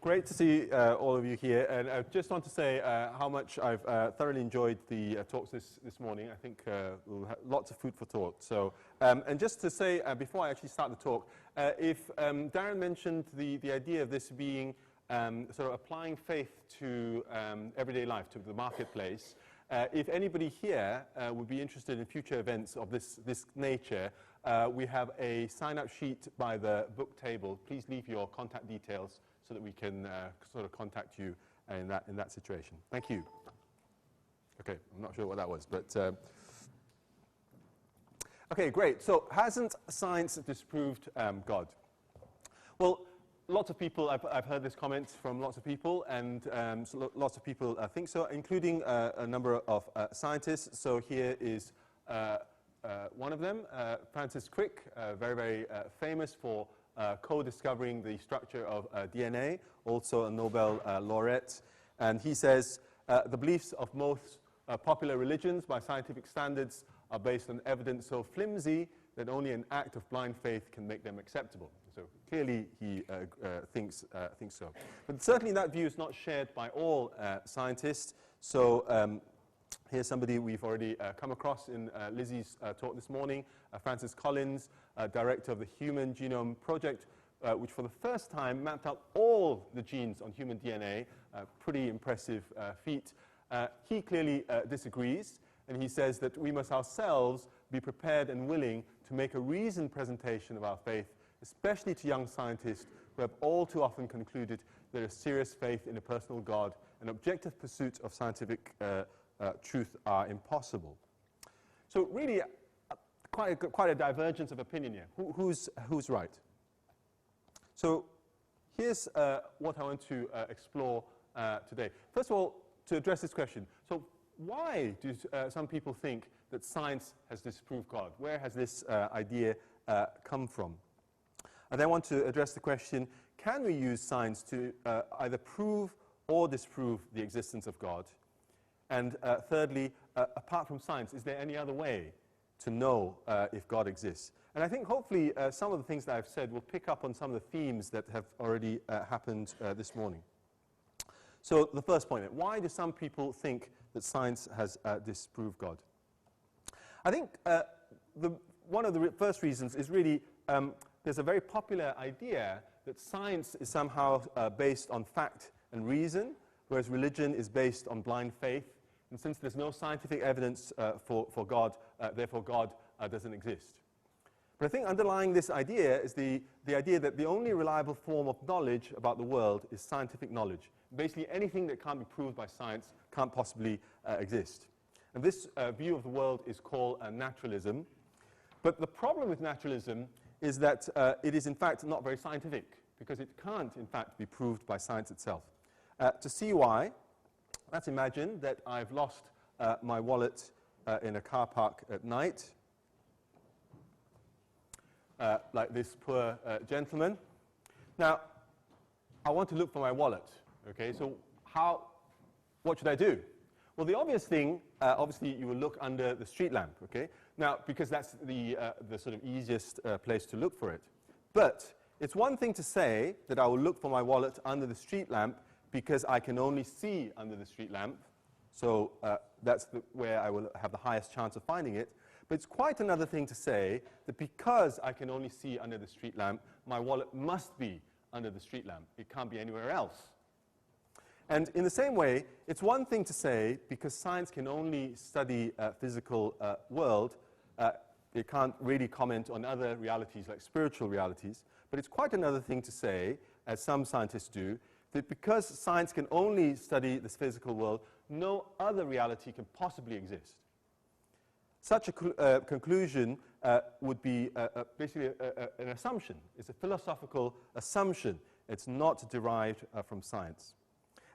great to see all of you here, and I just want to say how much I've thoroughly enjoyed the talks this morning. I think we'll have lots of food for thought. So, and just to say, before I actually start the talk, if Darren mentioned the idea of this being sort of applying faith to everyday life, to the marketplace, if anybody here would be interested in future events of this nature, we have a sign-up sheet by the book table. Please leave your contact details so that we can sort of contact you in that situation. Thank you. Okay, I'm not sure what that was, but okay, great. So, hasn't science disproved God? Well, lots of people, I've heard this comment from lots of people, and so lots of people think so, including a number of scientists. So here is one of them, Francis Crick, very, very famous for co-discovering the structure of DNA, also a Nobel laureate. And he says, the beliefs of most popular religions by scientific standards are based on evidence so flimsy that only an act of blind faith can make them acceptable. So clearly he thinks so. But certainly that view is not shared by all scientists. So here's somebody we've already come across in Lizzie's talk this morning, Francis Collins, director of the Human Genome Project, which for the first time mapped out all the genes on human DNA, pretty impressive feat. He clearly disagrees, and he says that we must ourselves be prepared and willing to make a reasoned presentation of our faith, especially to young scientists who have all too often concluded that a serious faith in a personal God and objective pursuit of scientific truth are impossible. So really, quite a divergence of opinion here. Who's right? So here's what I want to explore today. First of all, to address this question, so why do some people think that science has disproved God? Where has this idea come from? I then want to address the question, can we use science to either prove or disprove the existence of God? And thirdly, apart from science, is there any other way to know if God exists? And I think hopefully some of the things that I've said will pick up on some of the themes that have already happened this morning. So the first point, why do some people think that science has disproved God? I think one of the first reasons is really there's a very popular idea that science is somehow based on fact and reason, whereas religion is based on blind faith. And since there's no scientific evidence for God, therefore God doesn't exist. But I think underlying this idea is the idea that the only reliable form of knowledge about the world is scientific knowledge. Basically, anything that can't be proved by science can't possibly exist. And this view of the world is called naturalism. But the problem with naturalism is that it is, in fact, not very scientific, because it can't, in fact, be proved by science itself. To see why, let's imagine that I've lost my wallet in a car park at night, like this poor gentleman. Now, I want to look for my wallet. Okay, so what should I do? Well, the obvious thing, obviously, you will look under the street lamp. Okay, now because that's the sort of easiest place to look for it. But it's one thing to say that I will look for my wallet under the street lamp because I can only see under the street lamp. So that's where I will have the highest chance of finding it. But it's quite another thing to say that because I can only see under the street lamp, my wallet must be under the street lamp. It can't be anywhere else. And in the same way, it's one thing to say, because science can only study physical world, it can't really comment on other realities like spiritual realities. But it's quite another thing to say, as some scientists do, that because science can only study this physical world, no other reality can possibly exist. Such a conclusion would be basically an assumption. It's a philosophical assumption. It's not derived from science.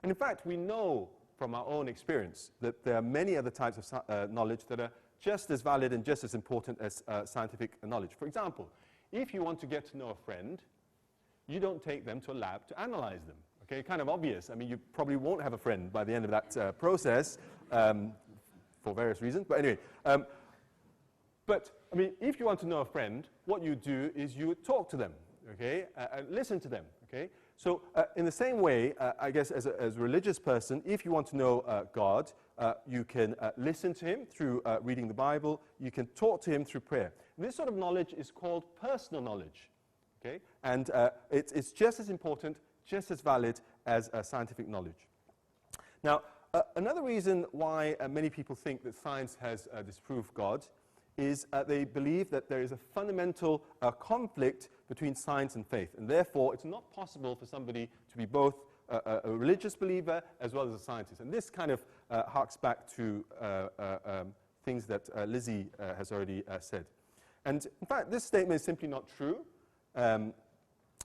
And in fact, we know from our own experience that there are many other types of knowledge that are just as valid and just as important as scientific knowledge. For example, if you want to get to know a friend, you don't take them to a lab to analyze them. Okay, kind of obvious. I mean, you probably won't have a friend by the end of that process for various reasons. But anyway, but I mean, if you want to know a friend, what you do is you talk to them. okay, and listen to them, okay? So in the same way, I guess as a religious person, if you want to know God, you can listen to him through reading the Bible. You can talk to him through prayer. And this sort of knowledge is called personal knowledge, okay? And it's just as important, just as valid as scientific knowledge. Now, another reason why many people think that science has disproved God is they believe that there is a fundamental conflict between science and faith, and therefore it's not possible for somebody to be both a religious believer as well as a scientist. And this kind of harks back to things that Lizzie has already said. And in fact, this statement is simply not true,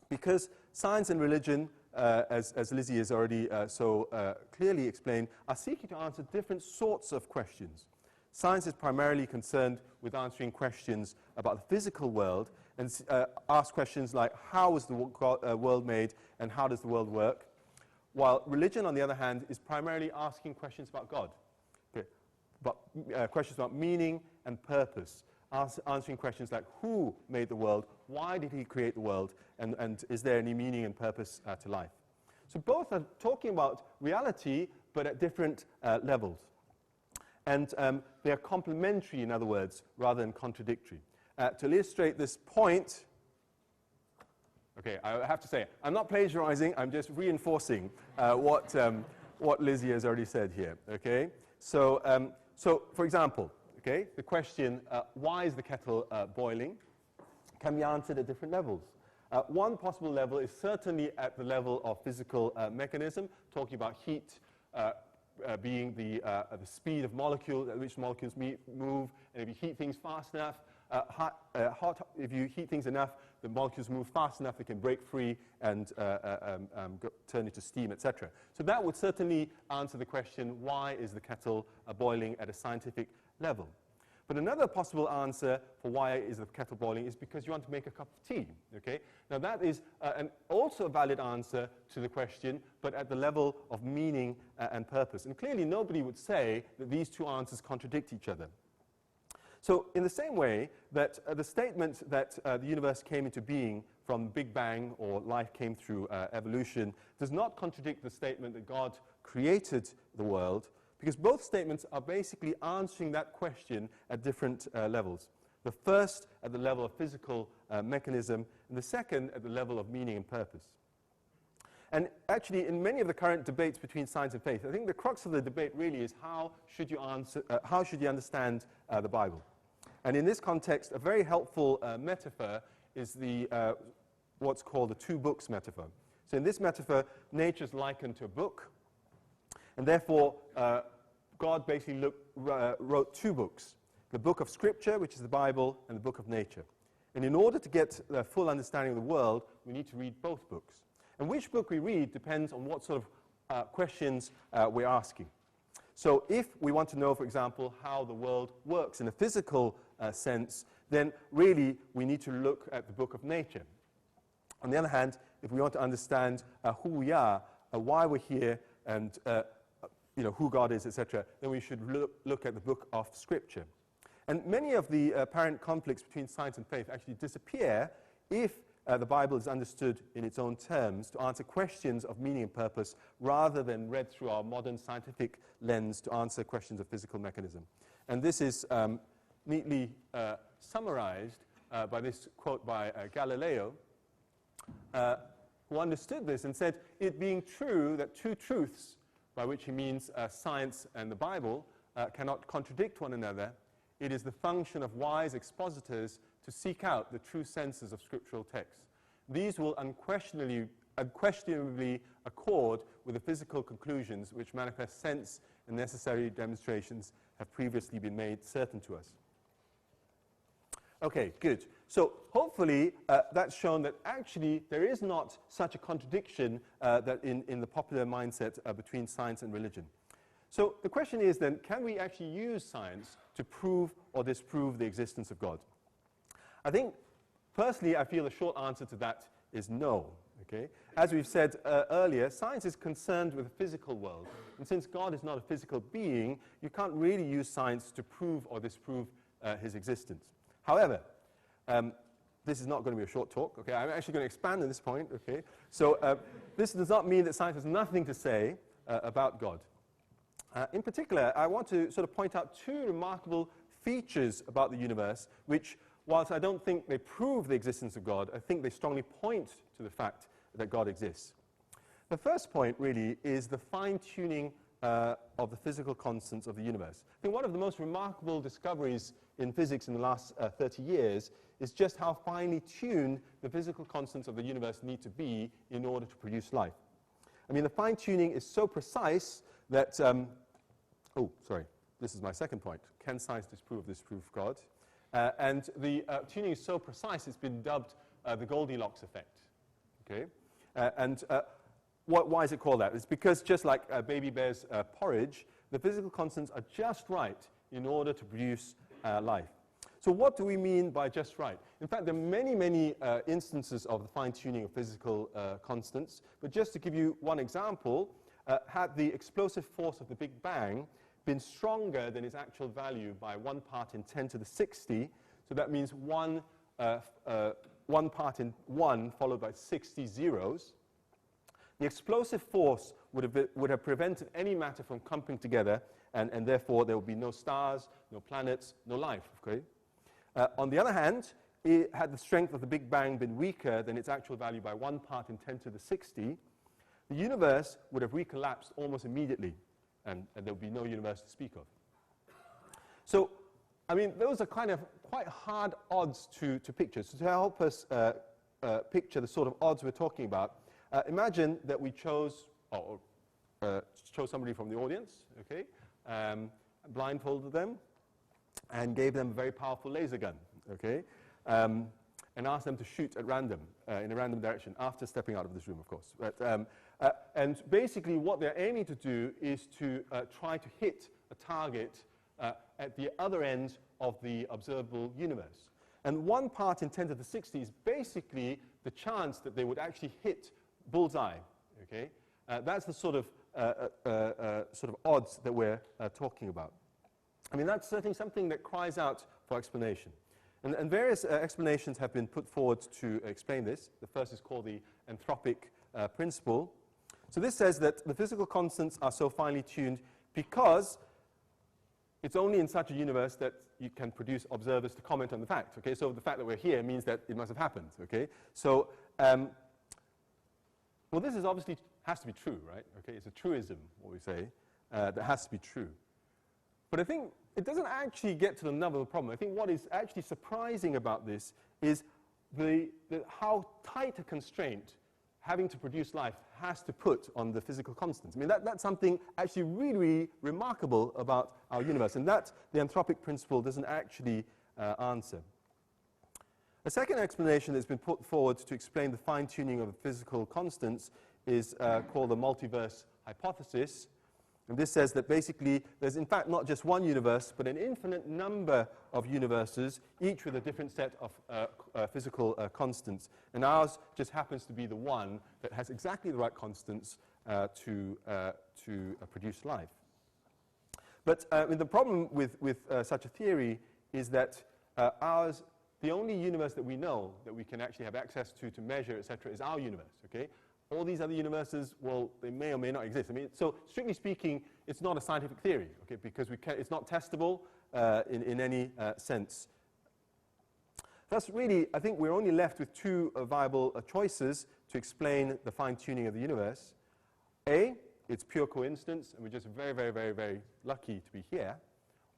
because science and religion, as Lizzie has already so clearly explained, are seeking to answer different sorts of questions. Science is primarily concerned with answering questions about the physical world and ask questions like, how was the world made and how does the world work? While religion, on the other hand, is primarily asking questions about God, okay, but questions about meaning and purpose, answering questions like, who made the world, why did he create the world, and is there any meaning and purpose to life? So both are talking about reality, but at different levels. And they are complementary, in other words, rather than contradictory. To illustrate this point, okay, I have to say, I'm not plagiarizing, I'm just reinforcing what Lizzie has already said here, okay? So, for example, okay, the question, why is the kettle boiling, can be answered at different levels. One possible level is certainly at the level of physical mechanism, talking about heat, being the speed of molecules at which molecules move, and if you heat things fast enough, if you heat things enough, the molecules move fast enough, they can break free and turn into steam, etc. So that would certainly answer the question, why is the kettle boiling at a scientific level? But another possible answer for why is the kettle boiling is because you want to make a cup of tea, okay? Now that is also a valid answer to the question, but at the level of meaning and purpose. And clearly nobody would say that these two answers contradict each other. So in the same way that the statement that the universe came into being from Big Bang, or life came through evolution, does not contradict the statement that God created the world, because both statements are basically answering that question at different levels. The first at the level of physical mechanism, and the second at the level of meaning and purpose. And actually, in many of the current debates between science and faith, I think the crux of the debate really is how should you understand the Bible? And in this context, a very helpful metaphor is the what's called the two books metaphor. So in this metaphor, nature is likened to a book, and therefore God basically wrote two books, the book of Scripture, which is the Bible, and the book of nature. And in order to get the full understanding of the world, we need to read both books. And which book we read depends on what sort of questions we're asking. So if we want to know, for example, how the world works in a physical sense, then really we need to look at the book of nature. On the other hand, if we want to understand who we are, why we're here, and who God is, etc., then we should look at the book of Scripture. And many of the apparent conflicts between science and faith actually disappear if the Bible is understood in its own terms to answer questions of meaning and purpose rather than read through our modern scientific lens to answer questions of physical mechanism. And this is neatly summarized by this quote by Galileo, who understood this and said, it being true that two truths, by which he means science and the Bible, cannot contradict one another, it is the function of wise expositors to seek out the true senses of scriptural texts. These will unquestionably accord with the physical conclusions which manifest sense and necessary demonstrations have previously been made certain to us. Okay, good. So hopefully that's shown that actually there is not such a contradiction that in the popular mindset between science and religion. So the question is then, can we actually use science to prove or disprove the existence of God? I think, personally, I feel the short answer to that is no. Okay? As we've said earlier, science is concerned with the physical world. And since God is not a physical being, you can't really use science to prove or disprove his existence. However, this is not going to be a short talk, okay? I'm actually going to expand on this point, okay? So this does not mean that science has nothing to say about God. In particular, I want to sort of point out two remarkable features about the universe, which, whilst I don't think they prove the existence of God, I think they strongly point to the fact that God exists. The first point, really, is the fine-tuning of the physical constants of the universe. I think one of the most remarkable discoveries in physics in the last 30 years is just how finely tuned the physical constants of the universe need to be in order to produce life. I mean, the fine-tuning is so precise that, this is my second point. Can science disprove God? And the tuning is so precise, it's been dubbed the Goldilocks effect. Okay? Why is it called that? It's because just like a baby bear's porridge, the physical constants are just right in order to produce life. So what do we mean by just right? In fact, there are many, many instances of the fine-tuning of physical constants. But just to give you one example, had the explosive force of the Big Bang been stronger than its actual value by 1 part in 10 to the 60, so that means 1 part in 1 followed by 60 zeros, the explosive force would have prevented any matter from clumping together, and therefore there would be no stars, no planets, no life. Okay? On the other hand, had the strength of the Big Bang been weaker than its actual value by 1 part in 10 to the 60, the universe would have recollapsed almost immediately, and there would be no universe to speak of. So, I mean, those are kind of quite hard odds to picture. So to help us picture the sort of odds we're talking about, imagine that we chose somebody from the audience, okay, blindfolded them, and gave them a very powerful laser gun, okay, and asked them to shoot at random, in a random direction, after stepping out of this room, of course. And basically what they're aiming to do is to try to hit a target at the other end of the observable universe. And 1 part in 10 to the 60 is basically the chance that they would actually hit bullseye, okay? That's the sort of odds that we're talking about. I mean, that's certainly something that cries out for explanation. And various explanations have been put forward to explain this. The first is called the anthropic principle. So this says that the physical constants are so finely tuned because it's only in such a universe that you can produce observers to comment on the fact. Okay? So the fact that we're here means that it must have happened. Okay? So, well, this is obviously has to be true, right? Okay? It's a truism, what we say, that has to be true. But I think it doesn't actually get to the nub of the problem. I think what is actually surprising about this is how tight a constraint having to produce life has to put on the physical constants. I mean, that's something actually really, really remarkable about our universe, and that the anthropic principle doesn't actually answer. A second explanation that's been put forward to explain the fine-tuning of the physical constants is called the multiverse hypothesis. And this says that basically there's in fact not just one universe, but an infinite number of universes, each with a different set of physical constants. And ours just happens to be the one that has exactly the right constants to produce life. But the problem with such a theory is that ours, the only universe that we know that we can actually have access to measure, etc., is our universe. Okay? All these other universes, well, they may or may not exist. I mean, so strictly speaking, it's not a scientific theory, okay, because it's not testable in any sense. Thus, really, I think we're only left with two viable choices to explain the fine-tuning of the universe. A, it's pure coincidence, and we're just very, very, very, very lucky to be here.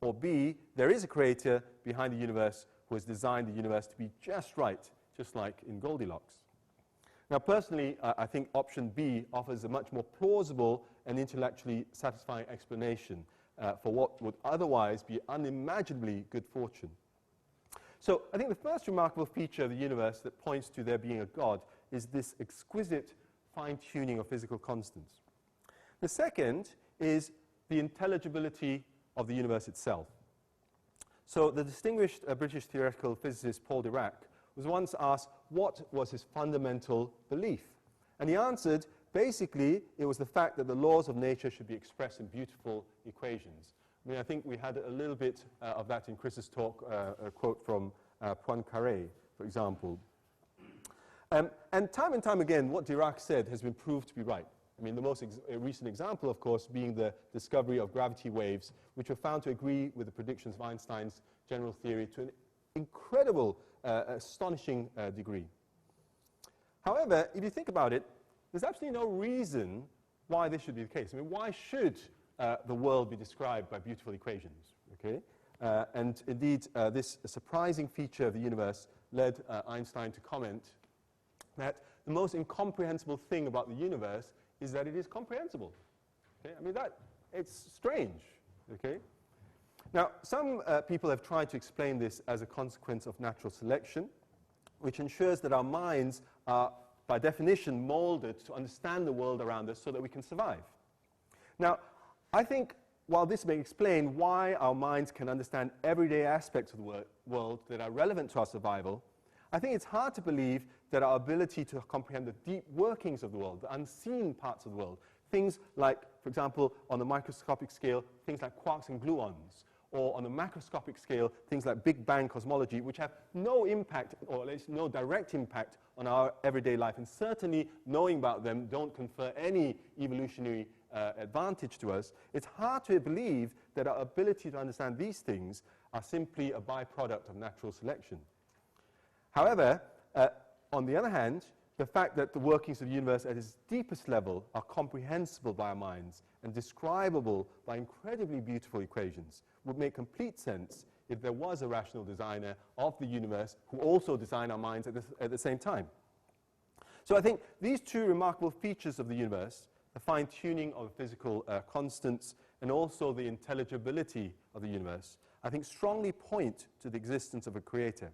Or B, there is a creator behind the universe who has designed the universe to be just right, just like in Goldilocks. Now, personally, I think option B offers a much more plausible and intellectually satisfying explanation for what would otherwise be unimaginably good fortune. So I think the first remarkable feature of the universe that points to there being a God is this exquisite fine-tuning of physical constants. The second is the intelligibility of the universe itself. So the distinguished British theoretical physicist Paul Dirac was once asked what was his fundamental belief. And he answered, basically, it was the fact that the laws of nature should be expressed in beautiful equations. I mean, I think we had a little bit of that in Chris's talk, a quote from Poincaré, for example. And time again, what Dirac said has been proved to be right. I mean, the most recent example, of course, being the discovery of gravity waves, which were found to agree with the predictions of Einstein's general theory to an incredible, astonishing degree. However, if you think about it, there's absolutely no reason why this should be the case. I mean, why should the world be described by beautiful equations? Okay? And indeed, this surprising feature of the universe led Einstein to comment that the most incomprehensible thing about the universe is that it is comprehensible. Okay? I mean, it's strange. Okay? Now, some people have tried to explain this as a consequence of natural selection, which ensures that our minds are, by definition, molded to understand the world around us so that we can survive. Now, I think while this may explain why our minds can understand everyday aspects of the world that are relevant to our survival, I think it's hard to believe that our ability to comprehend the deep workings of the world, the unseen parts of the world, things like, for example, on the microscopic scale, things like quarks and gluons, or on the macroscopic scale, things like Big Bang cosmology, which have no impact, or at least no direct impact, on our everyday life. And certainly, knowing about them don't confer any evolutionary advantage to us. It's hard to believe that our ability to understand these things are simply a byproduct of natural selection. However, on the other hand, the fact that the workings of the universe at its deepest level are comprehensible by our minds and describable by incredibly beautiful equations would make complete sense if there was a rational designer of the universe who also designed our minds at the same time. So I think these two remarkable features of the universe, the fine-tuning of physical constants and also the intelligibility of the universe, I think strongly point to the existence of a creator.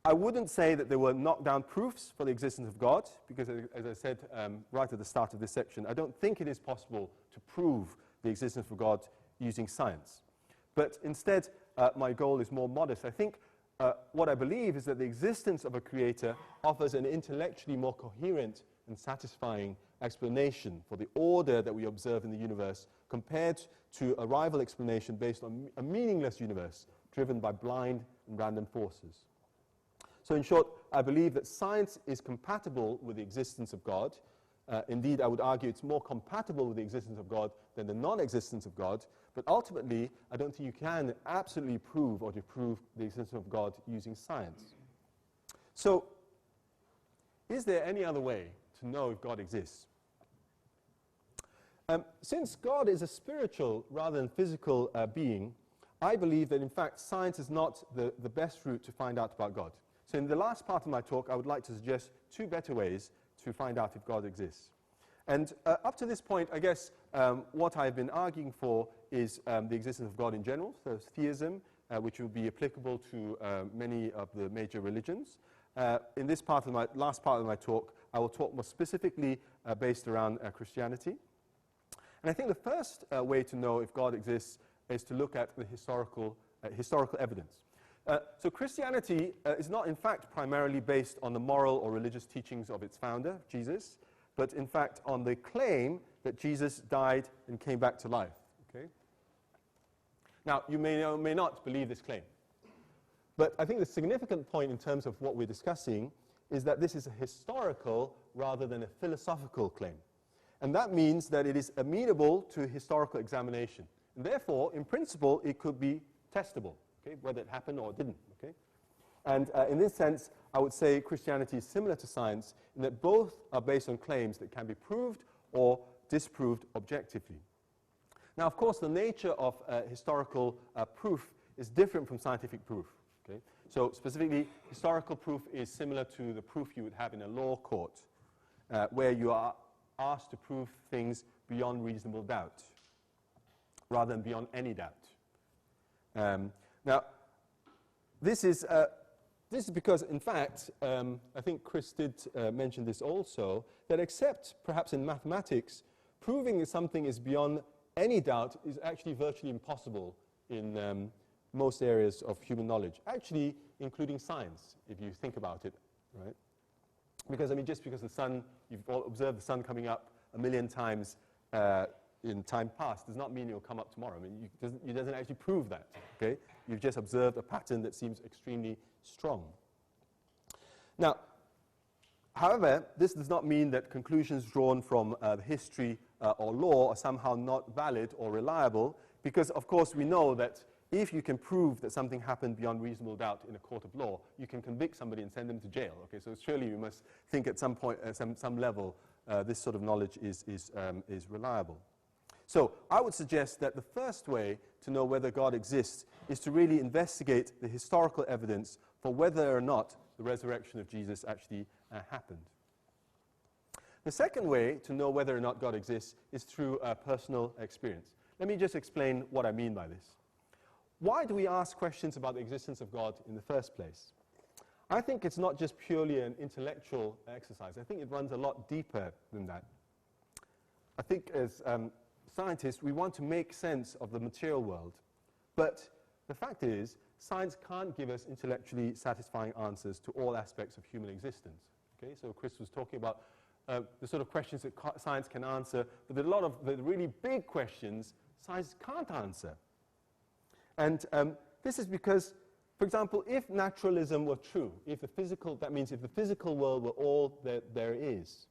I wouldn't say that there were knockdown proofs for the existence of God, because as I said right at the start of this section, I don't think it is possible to prove the existence of God using science. But instead, my goal is more modest. I think what I believe is that the existence of a creator offers an intellectually more coherent and satisfying explanation for the order that we observe in the universe compared to a rival explanation based on a meaningless universe driven by blind and random forces. So in short, I believe that science is compatible with the existence of God. Indeed, I would argue it's more compatible with the existence of God than the non-existence of God. But ultimately, I don't think you can absolutely prove or disprove the existence of God using science. So, is there any other way to know if God exists? Since God is a spiritual rather than physical being, I believe that in fact science is not the best route to find out about God. So in the last part of my talk, I would like to suggest two better ways to find out if God exists. And up to this point, I guess what I've been arguing for is the existence of God in general, so theism, which will be applicable to many of the major religions. In this part of last part of my talk, I will talk more specifically based around Christianity. And I think the first way to know if God exists is to look at the historical evidence. So Christianity is not in fact primarily based on the moral or religious teachings of its founder, Jesus, but in fact on the claim that Jesus died and came back to life. Okay? Now, you may or may not believe this claim. But I think the significant point in terms of what we're discussing is that this is a historical rather than a philosophical claim. And that means that it is amenable to historical examination. And therefore, in principle, it could be testable. Okay, whether it happened or it didn't. Okay? And in this sense, I would say Christianity is similar to science in that both are based on claims that can be proved or disproved objectively. Now, of course, the nature of historical proof is different from scientific proof. Okay? So specifically, historical proof is similar to the proof you would have in a law court, where you are asked to prove things beyond reasonable doubt, rather than beyond any doubt. Now, this is because, in fact, I think Chris did mention this also, that except perhaps in mathematics, proving that something is beyond any doubt is actually virtually impossible in most areas of human knowledge, actually including science, if you think about it, right? Because, I mean, just because the sun, you've all observed the sun coming up a million times in time past does not mean it will come up tomorrow. I mean, it doesn't actually prove that, okay? You've just observed a pattern that seems extremely strong. Now, however, this does not mean that conclusions drawn from the history or law are somehow not valid or reliable, because, of course, we know that if you can prove that something happened beyond reasonable doubt in a court of law, you can convict somebody and send them to jail. Okay, so surely you must think at some point, at some level, this sort of knowledge is reliable. So I would suggest that the first way to know whether God exists is to really investigate the historical evidence for whether or not the resurrection of Jesus actually happened. The second way to know whether or not God exists is through personal experience. Let me just explain what I mean by this. Why do we ask questions about the existence of God in the first place? I think it's not just purely an intellectual exercise. I think it runs a lot deeper than that. I think as scientists, we want to make sense of the material world. But the fact is, science can't give us intellectually satisfying answers to all aspects of human existence. Okay? So Chris was talking about the sort of questions that science can answer, but a lot of the really big questions science can't answer. And this is because, for example, if naturalism were true, that means if the physical world were all that there is,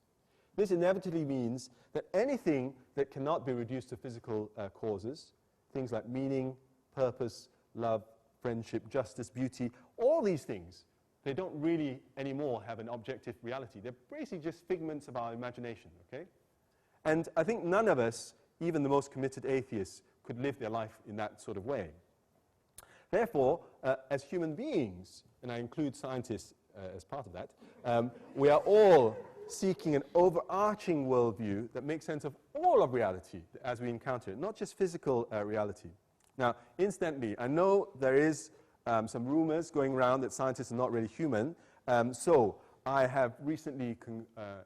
this inevitably means that anything that cannot be reduced to physical causes, things like meaning, purpose, love, friendship, justice, beauty, all these things, they don't really anymore have an objective reality. They're basically just figments of our imagination, okay? And I think none of us, even the most committed atheists, could live their life in that sort of way. Therefore, as human beings, and I include scientists as part of that, we are all seeking an overarching worldview that makes sense of all of reality as we encounter it, not just physical reality. Now, incidentally, I know there is some rumors going around that scientists are not really human, so I have recently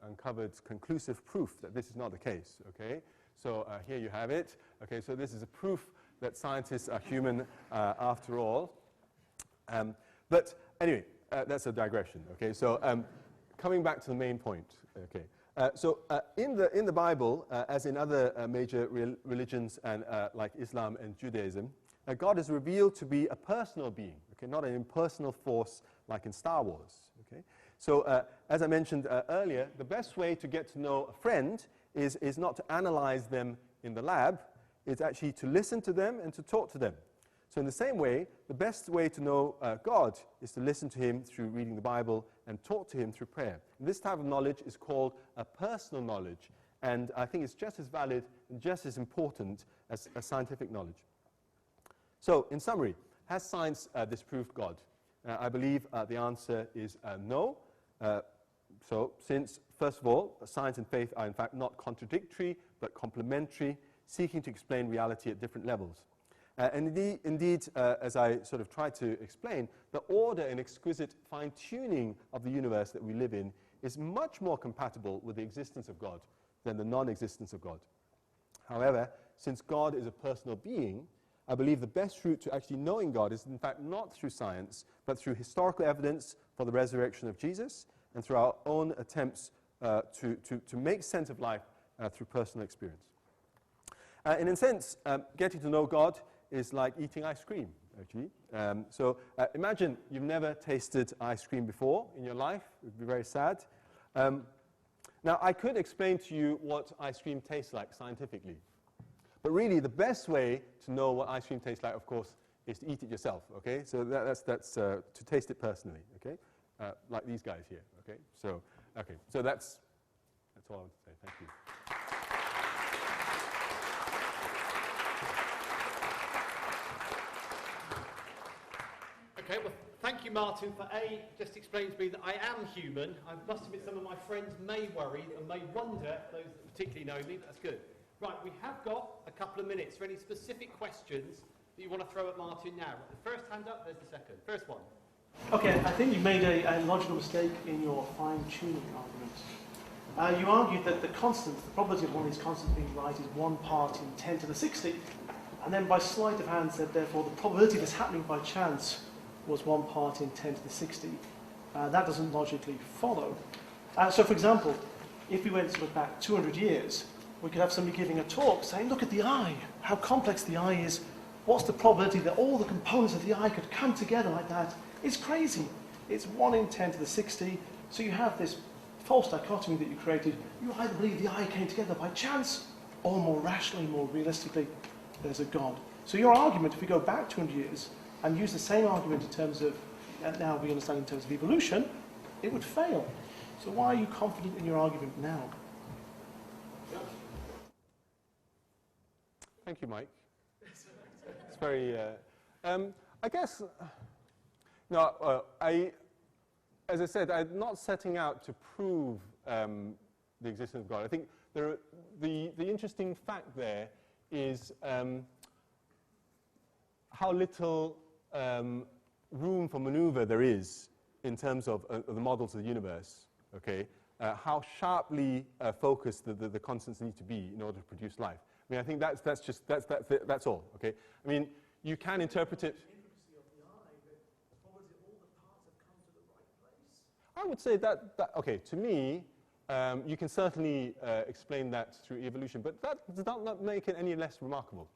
uncovered conclusive proof that this is not the case, okay? So here you have it. Okay, so this is a proof that scientists are human after all. But anyway, that's a digression, okay? So coming back to the main point, okay. In the Bible, as in other major religions and like Islam and Judaism, God is revealed to be a personal being, okay, not an impersonal force like in Star Wars, okay? So as I mentioned earlier, the best way to get to know a friend is not to analyze them in the lab, it's actually to listen to them and to talk to them. So in the same way, the best way to know God is to listen to him through reading the Bible and talk to him through prayer. And this type of knowledge is called a personal knowledge, and I think it's just as valid and just as important as scientific knowledge. So in summary, has science disproved God? I believe the answer is no. So since, first of all, science and faith are in fact not contradictory, but complementary, seeking to explain reality at different levels. And indeed, as I sort of tried to explain, the order and exquisite fine-tuning of the universe that we live in is much more compatible with the existence of God than the non-existence of God. However, since God is a personal being, I believe the best route to actually knowing God is in fact not through science, but through historical evidence for the resurrection of Jesus and through our own attempts to make sense of life through personal experience. In a sense, getting to know God is like eating ice cream, actually. So imagine you've never tasted ice cream before in your life. It would be very sad. Now, I could explain to you what ice cream tastes like scientifically. But really, the best way to know what ice cream tastes like, of course, is to eat it yourself, okay? So that's to taste it personally, okay? Like these guys here, okay? So that's all I want to say. Thank you. Okay, well, thank you, Martin, for just explaining to me that I am human. I must admit some of my friends may worry and may wonder, those that particularly know me, but that's good. Right, we have got a couple of minutes for any specific questions that you want to throw at Martin now. The first hand up, there's the second. First one. Okay, I think you made a logical mistake in your fine-tuning argument. You argued that the probability of one of these constants being right is 1 part in 10 to the 60, and then by sleight of hand said, therefore, the probability of this happening by chance was 1 part in 10 to the 60. That doesn't logically follow. So, for example, if we went sort of back 200 years, we could have somebody giving a talk saying, look at the eye, how complex the eye is. What's the probability that all the components of the eye could come together like that? It's crazy. It's 1 in 10 to the 60. So you have this false dichotomy that you created. You either believe the eye came together by chance, or more rationally, more realistically, there's a God. So your argument, if we go back 200 years and use the same argument in terms of, now we understand in terms of evolution, it would fail. So why are you confident in your argument now? Thank you, Mike. It's very, I guess, no, as I said, I'm not setting out to prove the existence of God. I think the interesting fact there is how little room for maneuver there is in terms of the models of the universe, okay? How sharply focused the constants need to be in order to produce life. I mean, I think that's all, okay? I mean, you can interpret it. I would say that okay, to me, you can certainly explain that through evolution, but that does not make it any less remarkable,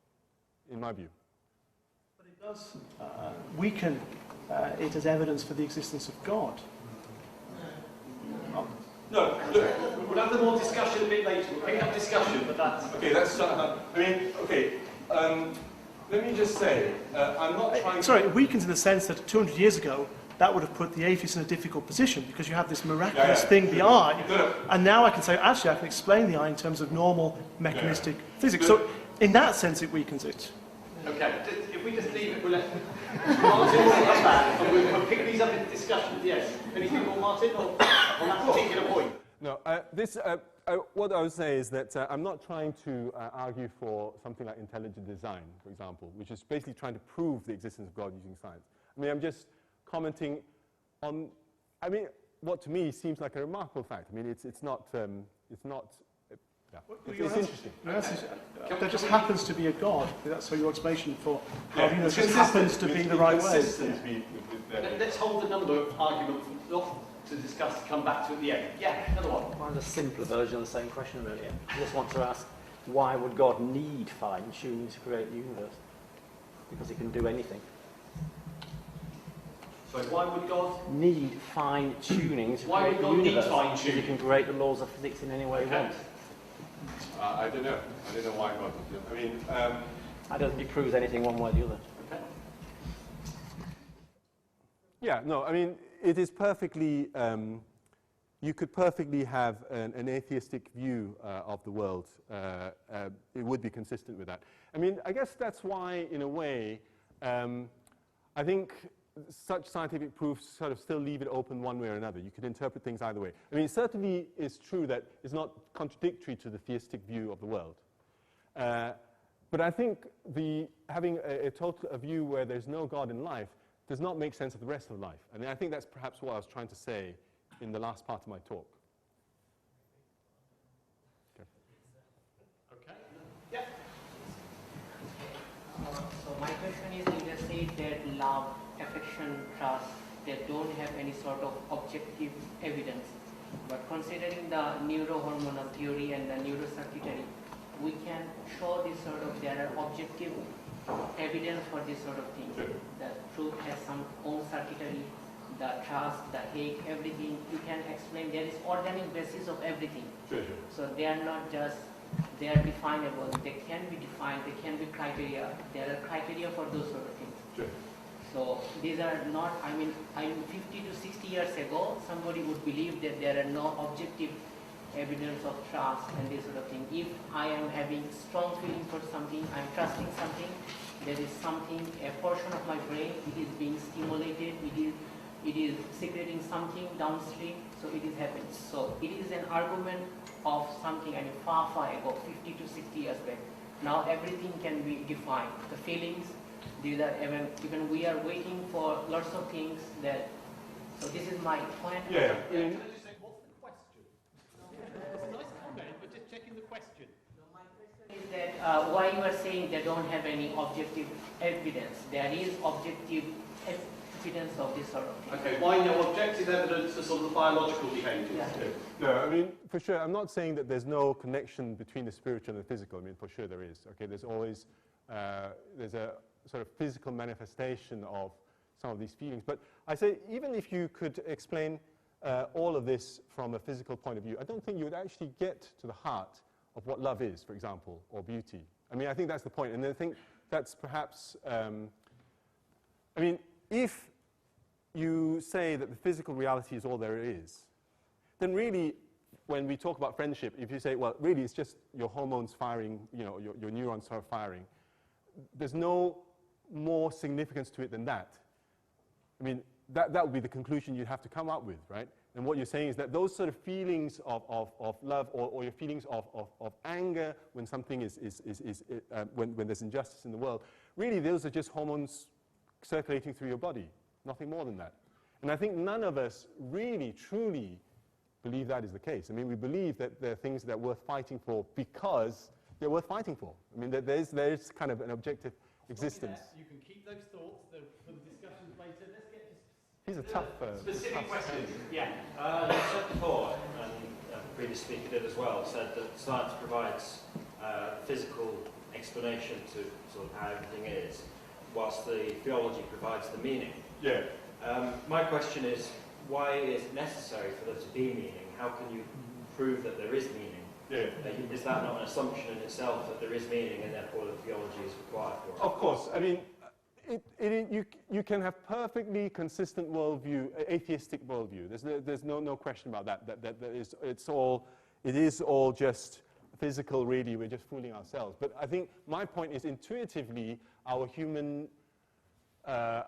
in my view. But it does weaken it as evidence for the existence of God. No, look, we'll have the more discussion a bit later. We'll pick up discussion, but that's... Okay, let's I mean, okay, let me just say, I'm not trying Sorry, it weakens in the sense that 200 years ago, that would have put the atheist in a difficult position because you have this miraculous thing, the eye, and now I can say, actually, I can explain the eye in terms of normal mechanistic physics. So, in that sense, it weakens it. Okay, if we just leave it, we'll let Martin come back, and we'll pick these up in discussion at the end. Anything more, Martin, or on that particular point? No, what I would say is that I'm not trying to argue for something like intelligent design, for example, which is basically trying to prove the existence of God using science. I mean, I'm just commenting on, I mean, what to me seems like a remarkable fact. I mean, it's interesting. There just happens to be a God. That's your explanation for how the universe just happens to be the right way. Let's hold the number argument to discuss, come back to at the end. Yeah, another one. Mine's a simpler version of the same question earlier. I just want to ask, why would God need fine-tuning to create the universe? Because he can do anything. So why would God need fine-tuning to why create would the God universe? need fine-tuning? He can create the laws of physics in any way he wants. I don't know. I don't know why God would do it. I mean, I don't think it proves anything one way or the other. Okay. Yeah, no, I mean, it is perfectly, you could perfectly have an atheistic view of the world. It would be consistent with that. I mean, I guess that's why, in a way, I think such scientific proofs sort of still leave it open one way or another. You could interpret things either way. I mean, it certainly is true that it's not contradictory to the theistic view of the world. But I think having a view where there's no God in life does not make sense of the rest of life. And I think that's perhaps what I was trying to say in the last part of my talk. Okay. Yeah. So my question is, you just said that love, affection, trust, they don't have any sort of objective evidence. But considering the neurohormonal theory and the neurocircuitry, we can show this sort of, there are objective evidence for this sort of thing. Sure. The truth has some own circuitry, the trust, the hate, everything. You can explain, there is organic basis of everything. Sure. So they are not just, they are definable, they can be defined, they can be criteria. There are criteria for those sort of things. Sure. So these are not, I mean 50 to 60 years ago, somebody would believe that there are no objective evidence of trust and this sort of thing. If I am having strong feeling for something, I am trusting something, there is something, a portion of my brain, it is being stimulated, it is secreting something downstream, so it is happening. So it is an argument of something, I mean far ago, 50 to 60 years back. Now everything can be defined. The feelings, these are even we are waiting for lots of things that, so this is my point. Yeah. Can I just say, what's the question? It's a nice comment, but just checking the question. My question is that why you are saying they don't have any objective evidence? There is objective evidence of this sort of thing. Okay, why no objective evidence for sort of the biological behaviours? Yeah. No, I mean, for sure, I'm not saying that there's no connection between the spiritual and the physical. I mean, for sure there is. Okay, there's always, there's a sort of physical manifestation of some of these feelings. But I say, even if you could explain all of this from a physical point of view, I don't think you would actually get to the heart of what love is, for example, or beauty. I mean, I think that's the point. And I think that's perhaps, I mean, if you say that the physical reality is all there is, then really, when we talk about friendship, if you say, well, really, it's just your hormones firing, you know, your neurons are firing, there's no more significance to it than that. I mean, that would be the conclusion you'd have to come up with, right? And what you're saying is that those sort of feelings of love or your feelings of anger when something when there's injustice in the world, really those are just hormones circulating through your body, nothing more than that. And I think none of us really, truly believe that is the case. I mean, we believe that there are things that are worth fighting for because they're worth fighting for. I mean, there's kind of an objective existence. You can keep those thoughts for the discussions later. Let's get to These are tough. specific questions. Yeah. You said before, and the previous speaker did as well, said that science provides physical explanation to sort of how everything is, whilst the theology provides the meaning. Yeah. My question is, why is it necessary for there to be meaning? How can you prove that there is meaning? Yeah. Is that not an assumption in itself that there is meaning and therefore the theology is required for it? Of course. I mean, you can have perfectly consistent worldview, atheistic worldview. There's no question about that. It is all just physical, really. We're just fooling ourselves. But I think my point is intuitively our human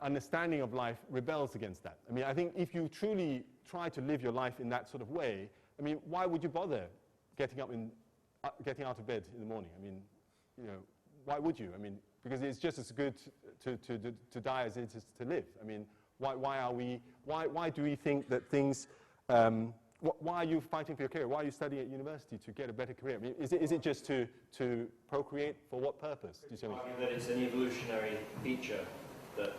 understanding of life rebels against that. I mean, I think if you truly try to live your life in that sort of way, I mean, why would you bother getting out of bed in the morning? I mean, you know, why would you? I mean, because it's just as good to die as it is to live. I mean, why do we think that things? Why are you fighting for your career? Why are you studying at university to get a better career? I mean, is it just to procreate? For what purpose? Do you see what I mean? That it's an evolutionary feature that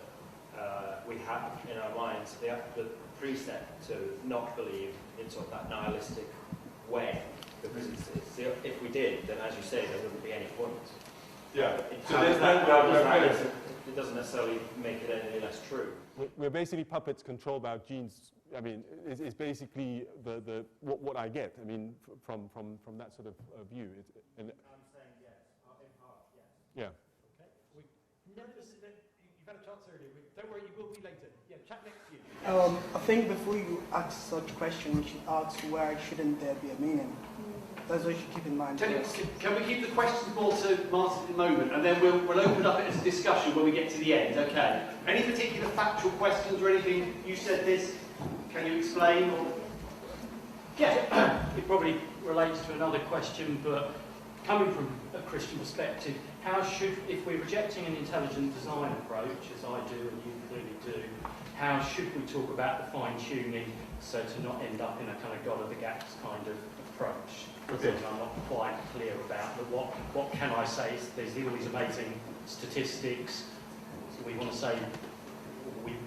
we have in our minds, the precept to not believe in sort of that nihilistic way. Because if we did, then as you say, there wouldn't be any point. Yeah. It doesn't necessarily make it any less true. We're basically puppets controlled by our genes. I mean, it's basically what I get. I mean, from that sort of view. I'm saying yes, in part, yes. Yeah. Okay. You've had a chance earlier. Don't worry, you will be later. Yeah, chat next to you. I think before you ask such a question, you should ask why shouldn't there be a meaning. That's what you should keep in mind. Can we keep the questions more to Martin at the moment, and then we'll open up it as a discussion when we get to the end, okay? Any particular factual questions or anything? You said this, can you explain? Or? Yeah. It probably relates to another question, but coming from a Christian perspective, if we're rejecting an intelligent design approach, as I do and you clearly do, how should we talk about the fine-tuning so to not end up in a kind of God of the gaps kind of approach? Okay. I'm not quite clear about, but what can I say? There's all these amazing statistics. So we want to say,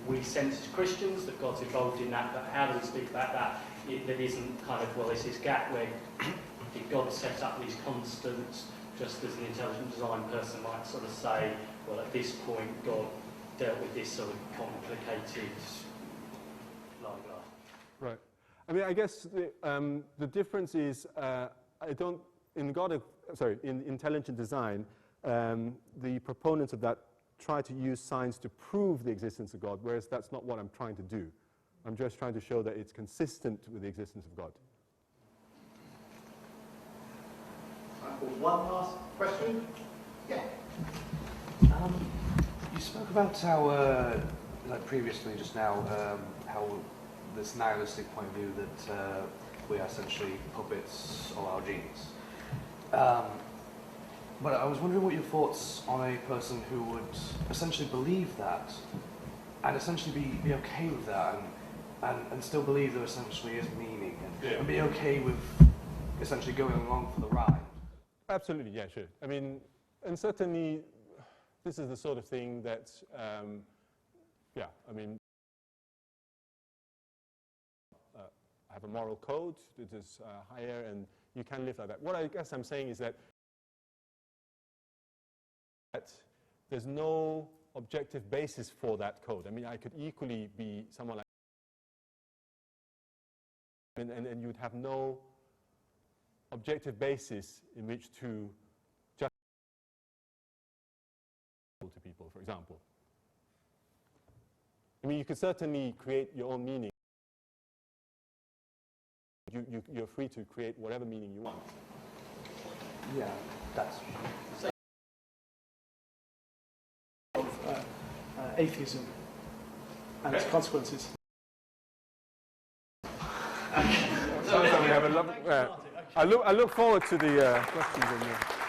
we sense as Christians that God's involved in that, but how do we speak about that? That isn't kind of, well, there's this gap where did God set up these constants, just as an intelligent design person might sort of say, well, at this point, God dealt with this sort of complicated, blah, blah. Right. I mean, I guess the difference is in intelligent design, the proponents of that try to use science to prove the existence of God, whereas that's not what I'm trying to do. I'm just trying to show that it's consistent with the existence of God. One last question? Yeah. You spoke about how, like previously just now, how this nihilistic point of view that we are essentially puppets of our genes. But I was wondering what your thoughts on a person who would essentially believe that and essentially be okay with that and still believe there essentially is meaning and be okay with essentially going along for the ride. Absolutely, yeah, sure. I mean, and certainly this is the sort of thing that, I mean, have a moral code that is higher and you can live like that. What I guess I'm saying is that there's no objective basis for that code. I mean, I could equally be someone like and you would have no objective basis in which to justify to people, for example. I mean, you could certainly create your own meaning. You're free to create whatever meaning you want. Yeah, that's atheism and its consequences. I look forward to the questions.